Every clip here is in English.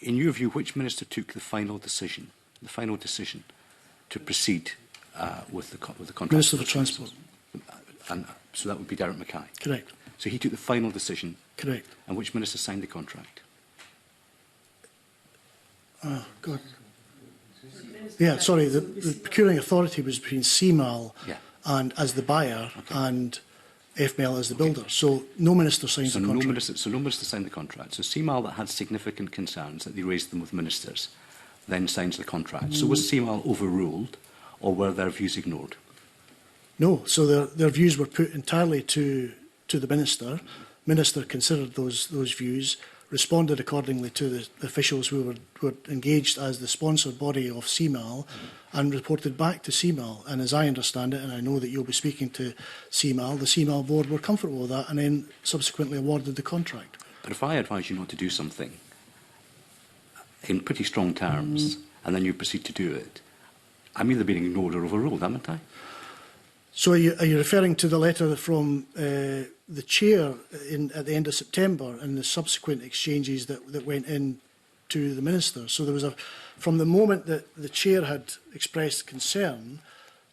in your view, which minister took the final decision to proceed with the contract? Minister for Transport. And so that would be Derek Mackay? Correct. So he took the final decision? Correct. And which minister signed the contract? Oh, God. Yeah, sorry, the procuring authority was between CMAL and as the buyer and FML as the builder. So no minister signs the contract. No minister signed the contract. So CMAL, that had significant concerns that they raised them with ministers, then signs the contract. So was CMAL overruled, or were their views ignored? No. So their views were put entirely to the minister. Minister considered those views, responded accordingly to the officials who were engaged as the sponsored body of CMAL, and reported back to CMAL. And as I understand it, and I know that you'll be speaking to CMAL, the CMAL board were comfortable with that and then subsequently awarded the contract. But if I advise you not to do something in pretty strong terms, and then you proceed to do it, I'm either being ignored or overruled, haven't I? So are you referring to the letter from the chair at the end of September and the subsequent exchanges that went in to the minister? So there was from the moment that the chair had expressed concern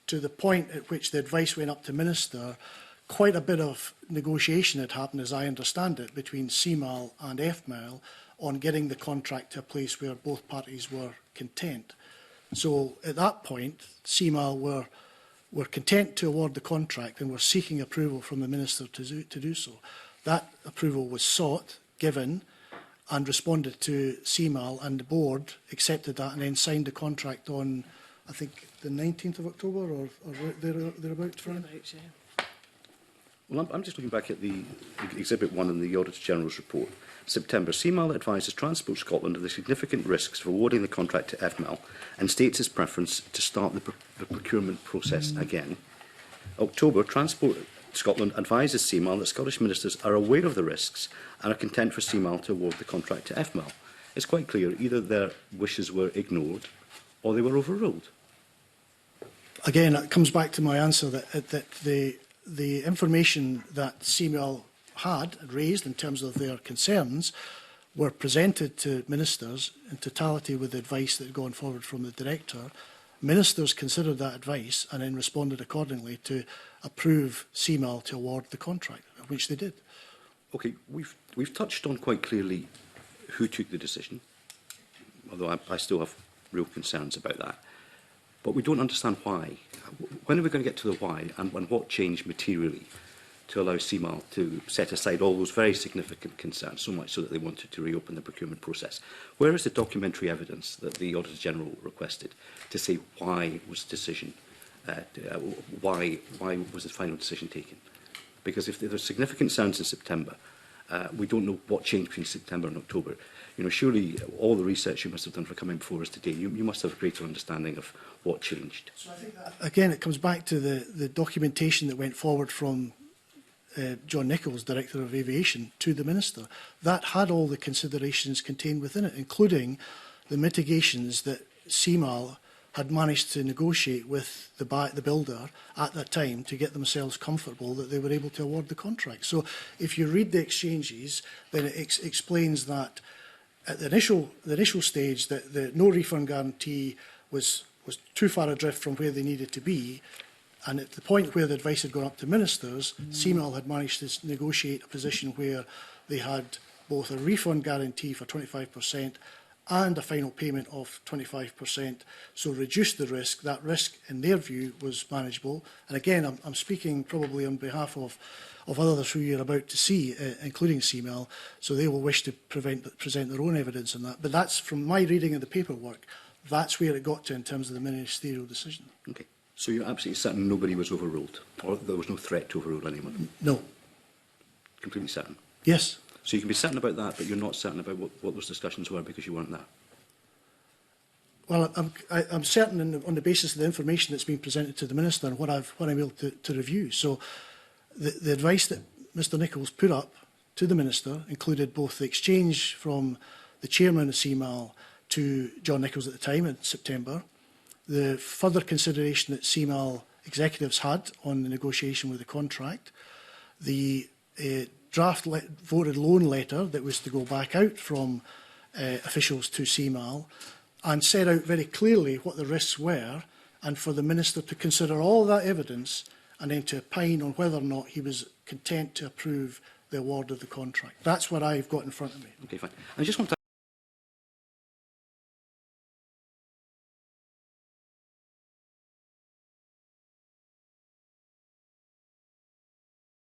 to the point at which the advice went up to minister, quite a bit of negotiation had happened, as I understand it, between CMAL and FML on getting the contract to a place where both parties were content. So at that point, CMAL were content to award the contract and were seeking approval from the minister to do so. That approval was sought, given, and responded to CMAL, and the board accepted that and then signed the contract on, I think, the 19th of October or thereabouts, Fran? Well, I'm just looking back at the Exhibit 1 in the Auditor General's report. September, CMAL advises Transport Scotland of the significant risks of awarding the contract to FML and states its preference to start the procurement process again. October, Transport Scotland advises CMAL that Scottish ministers are aware of the risks and are content for CMAL to award the contract to FML. It's quite clear either their wishes were ignored or they were overruled. Again, it comes back to my answer that the information that CMAL had raised in terms of their concerns were presented to ministers in totality with the advice that had gone forward from the director. Ministers considered that advice and then responded accordingly to approve CMAL to award the contract, which they did. Okay, we've touched on quite clearly who took the decision, although I still have real concerns about that. But we don't understand why. When are we going to get to the why, and what changed materially to allow CMAL to set aside all those very significant concerns, so much so that they wanted to reopen the procurement process? Where is the documentary evidence that the Auditor General requested to say why was the decision, why was the final decision taken? Because if there are significant concerns in September, we don't know what changed between September and October. You know, surely all the research you must have done for coming before us today, you must have a greater understanding of what changed. So I think that, again, it comes back to the documentation that went forward from John Nichols, Director of Aviation, to the Minister. That had all the considerations contained within it, including the mitigations that CMAL had managed to negotiate with the builder at that time to get themselves comfortable that they were able to award the contract. So if you read the exchanges, then it explains that at the initial stage that the no refund guarantee was too far adrift from where they needed to be. And at the point where the advice had gone up to ministers, CMAL had managed to negotiate a position where they had both a refund guarantee for 25% and a final payment of 25%, so reduced the risk. That risk, in their view, was manageable. And again, I'm speaking probably on behalf of others who you're about to see, including CMAL, so they will wish to present their own evidence on that. But that's, from my reading of the paperwork, that's where it got to in terms of the ministerial decision. Okay. So you're absolutely certain nobody was overruled, or there was no threat to overrule anyone? No. Completely certain? Yes. So you can be certain about that, but you're not certain about what those discussions were because you weren't there? Well, I'm certain on the basis of the information that's been presented to the Minister and what I'm able to review. So the advice that Mr Nichols put up to the Minister included both the exchange from the Chairman of CMAL to John Nichols at the time in September, the further consideration that CMAL executives had on the negotiation with the contract, the draft voted loan letter that was to go back out from officials to CMAL and set out very clearly what the risks were, and for the Minister to consider all that evidence and then to opine on whether or not he was content to approve the award of the contract. That's what I've got in front of me. Okay, fine. I just want to